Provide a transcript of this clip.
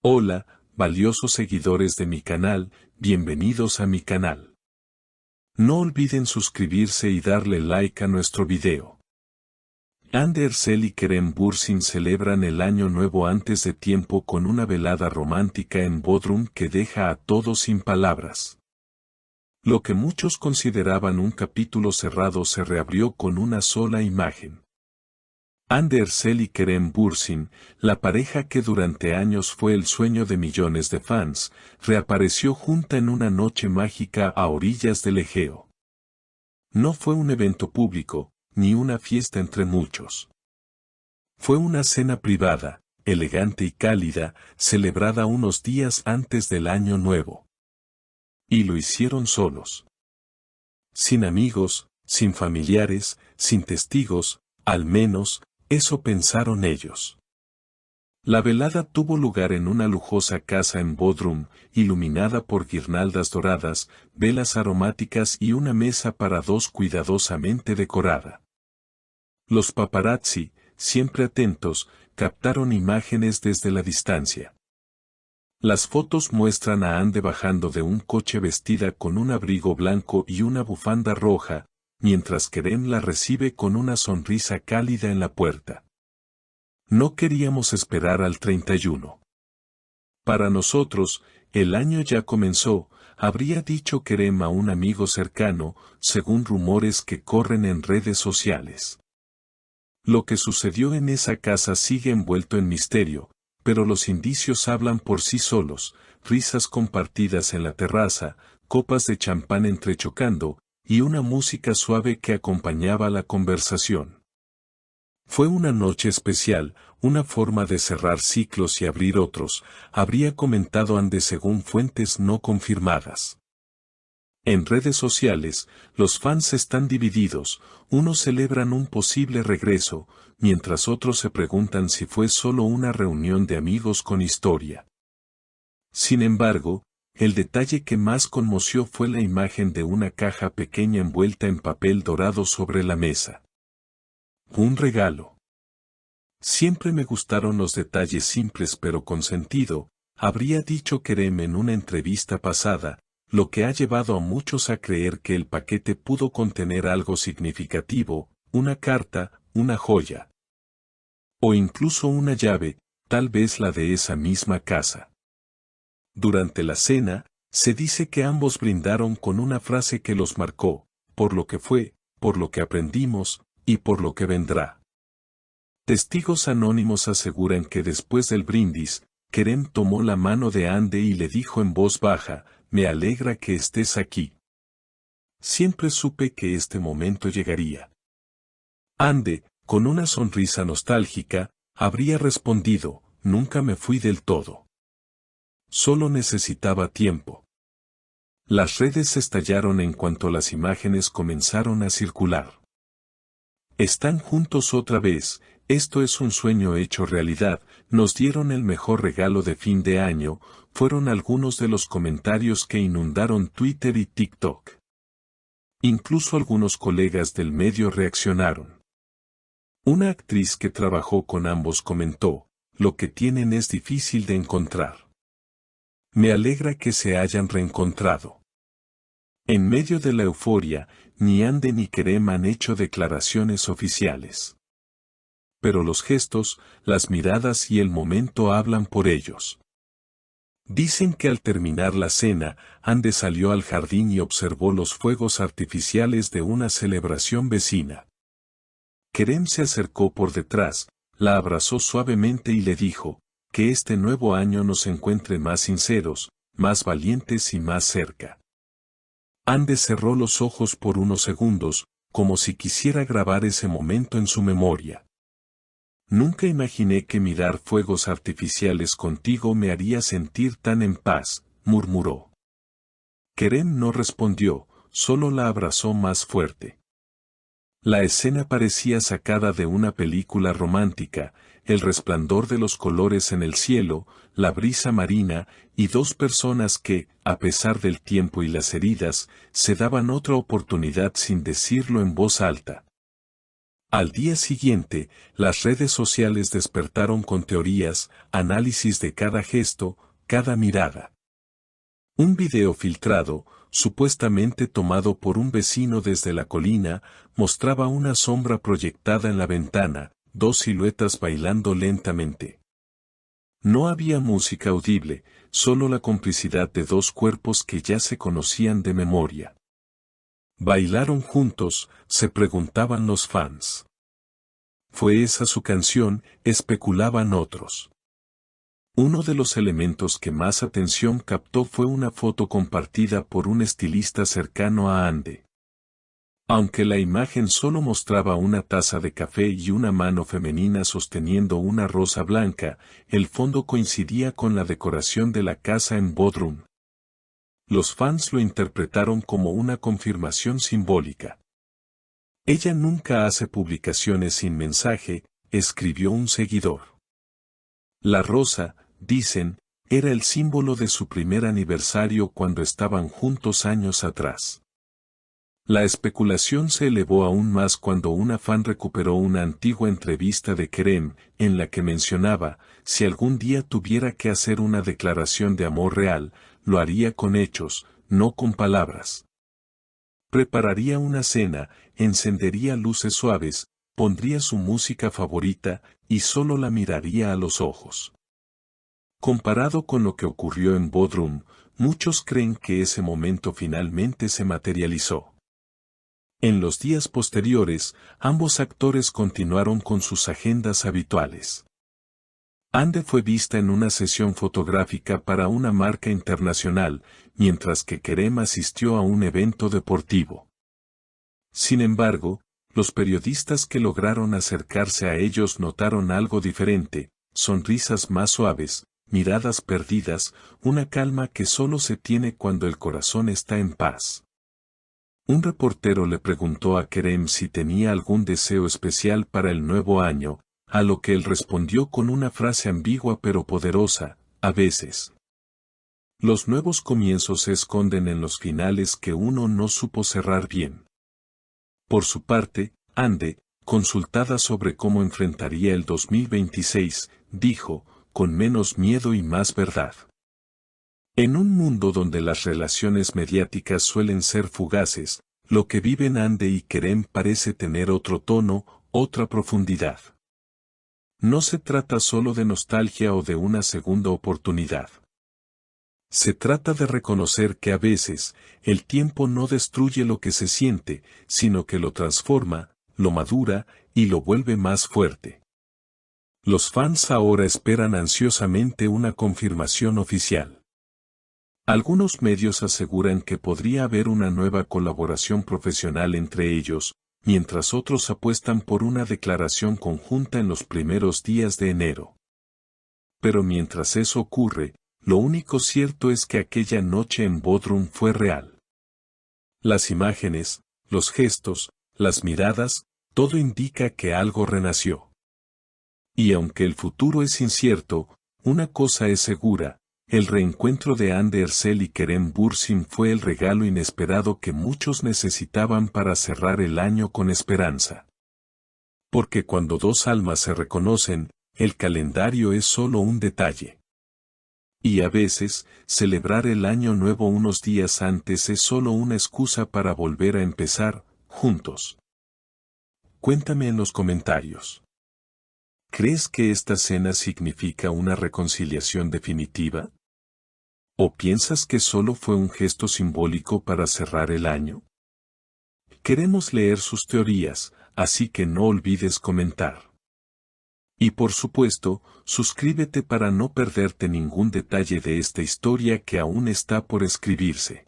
Hola, valiosos seguidores de mi canal, bienvenidos a mi canal. No olviden suscribirse y darle like a nuestro video. Andersel y Kerem Bürsin celebran el año nuevo antes de tiempo con una velada romántica en Bodrum que deja a todos sin palabras. Lo que muchos consideraban un capítulo cerrado se reabrió con una sola imagen. Andersel y Kerem Bürsin, la pareja que durante años fue el sueño de millones de fans, reapareció junta en una noche mágica a orillas del Egeo. No fue un evento público, ni una fiesta entre muchos. Fue una cena privada, elegante y cálida, celebrada unos días antes del Año Nuevo. Y lo hicieron solos. Sin amigos, sin familiares, sin testigos, al menos, eso pensaron ellos. La velada tuvo lugar en una lujosa casa en Bodrum, iluminada por guirnaldas doradas, velas aromáticas y una mesa para dos cuidadosamente decorada. Los paparazzi, siempre atentos, captaron imágenes desde la distancia. Las fotos muestran a Ande bajando de un coche vestida con un abrigo blanco y una bufanda roja, mientras Kerem la recibe con una sonrisa cálida en la puerta. No queríamos esperar al 31. Para nosotros, el año ya comenzó, habría dicho Kerem a un amigo cercano, según rumores que corren en redes sociales. Lo que sucedió en esa casa sigue envuelto en misterio, pero los indicios hablan por sí solos, risas compartidas en la terraza, copas de champán entrechocando, y una música suave que acompañaba la conversación. Fue una noche especial, una forma de cerrar ciclos y abrir otros, habría comentado Ande según fuentes no confirmadas. En redes sociales, los fans están divididos, unos celebran un posible regreso, mientras otros se preguntan si fue solo una reunión de amigos con historia. Sin embargo, el detalle que más conmoció fue la imagen de una caja pequeña envuelta en papel dorado sobre la mesa. Un regalo. Siempre me gustaron los detalles simples pero con sentido, habría dicho Kerem en una entrevista pasada, lo que ha llevado a muchos a creer que el paquete pudo contener algo significativo, una carta, una joya. O incluso una llave, tal vez la de esa misma casa. Durante la cena, se dice que ambos brindaron con una frase que los marcó, por lo que fue, por lo que aprendimos, y por lo que vendrá. Testigos anónimos aseguran que después del brindis, Kerem tomó la mano de Ande y le dijo en voz baja, «Me alegra que estés aquí. Siempre supe que este momento llegaría». Ande, con una sonrisa nostálgica, habría respondido, «Nunca me fui del todo. Solo necesitaba tiempo». Las redes estallaron en cuanto las imágenes comenzaron a circular. Están juntos otra vez, esto es un sueño hecho realidad, nos dieron el mejor regalo de fin de año, fueron algunos de los comentarios que inundaron Twitter y TikTok. Incluso algunos colegas del medio reaccionaron. Una actriz que trabajó con ambos comentó, lo que tienen es difícil de encontrar. Me alegra que se hayan reencontrado. En medio de la euforia, ni Ande ni Kerem han hecho declaraciones oficiales. Pero los gestos, las miradas y el momento hablan por ellos. Dicen que al terminar la cena, Ande salió al jardín y observó los fuegos artificiales de una celebración vecina. Kerem se acercó por detrás, la abrazó suavemente y le dijo, que este nuevo año nos encuentre más sinceros, más valientes y más cerca. Ande cerró los ojos por unos segundos, como si quisiera grabar ese momento en su memoria. Nunca imaginé que mirar fuegos artificiales contigo me haría sentir tan en paz, murmuró. Kerem no respondió, solo la abrazó más fuerte. La escena parecía sacada de una película romántica, el resplandor de los colores en el cielo, la brisa marina, y dos personas que, a pesar del tiempo y las heridas, se daban otra oportunidad sin decirlo en voz alta. Al día siguiente, las redes sociales despertaron con teorías, análisis de cada gesto, cada mirada. Un video filtrado, supuestamente tomado por un vecino desde la colina, mostraba una sombra proyectada en la ventana, dos siluetas bailando lentamente. No había música audible, solo la complicidad de dos cuerpos que ya se conocían de memoria. ¿Bailaron juntos?, se preguntaban los fans. ¿Fue esa su canción?, especulaban otros. Uno de los elementos que más atención captó fue una foto compartida por un estilista cercano a Ande. Aunque la imagen solo mostraba una taza de café y una mano femenina sosteniendo una rosa blanca, el fondo coincidía con la decoración de la casa en Bodrum. Los fans lo interpretaron como una confirmación simbólica. Ella nunca hace publicaciones sin mensaje, escribió un seguidor. La rosa, dicen, era el símbolo de su primer aniversario cuando estaban juntos años atrás. La especulación se elevó aún más cuando una fan recuperó una antigua entrevista de Kerem, en la que mencionaba, si algún día tuviera que hacer una declaración de amor real, lo haría con hechos, no con palabras. Prepararía una cena, encendería luces suaves, pondría su música favorita, y solo la miraría a los ojos. Comparado con lo que ocurrió en Bodrum, muchos creen que ese momento finalmente se materializó. En los días posteriores, ambos actores continuaron con sus agendas habituales. Ande fue vista en una sesión fotográfica para una marca internacional, mientras que Kerem asistió a un evento deportivo. Sin embargo, los periodistas que lograron acercarse a ellos notaron algo diferente, sonrisas más suaves, miradas perdidas, una calma que solo se tiene cuando el corazón está en paz. Un reportero le preguntó a Kerem si tenía algún deseo especial para el nuevo año, a lo que él respondió con una frase ambigua pero poderosa, a veces. Los nuevos comienzos se esconden en los finales que uno no supo cerrar bien. Por su parte, Ande, consultada sobre cómo enfrentaría el 2026, dijo, con menos miedo y más verdad. En un mundo donde las relaciones mediáticas suelen ser fugaces, lo que viven Ande y Kerem parece tener otro tono, otra profundidad. No se trata solo de nostalgia o de una segunda oportunidad. Se trata de reconocer que a veces, el tiempo no destruye lo que se siente, sino que lo transforma, lo madura, y lo vuelve más fuerte. Los fans ahora esperan ansiosamente una confirmación oficial. Algunos medios aseguran que podría haber una nueva colaboración profesional entre ellos, mientras otros apuestan por una declaración conjunta en los primeros días de enero. Pero mientras eso ocurre, lo único cierto es que aquella noche en Bodrum fue real. Las imágenes, los gestos, las miradas, todo indica que algo renació. Y aunque el futuro es incierto, una cosa es segura. El reencuentro de Hande Erçel y Kerem Bürsin fue el regalo inesperado que muchos necesitaban para cerrar el año con esperanza. Porque cuando dos almas se reconocen, el calendario es solo un detalle. Y a veces, celebrar el año nuevo unos días antes es solo una excusa para volver a empezar, juntos. Cuéntame en los comentarios. ¿Crees que esta cena significa una reconciliación definitiva? ¿O piensas que solo fue un gesto simbólico para cerrar el año? Queremos leer sus teorías, así que no olvides comentar. Y por supuesto, suscríbete para no perderte ningún detalle de esta historia que aún está por escribirse.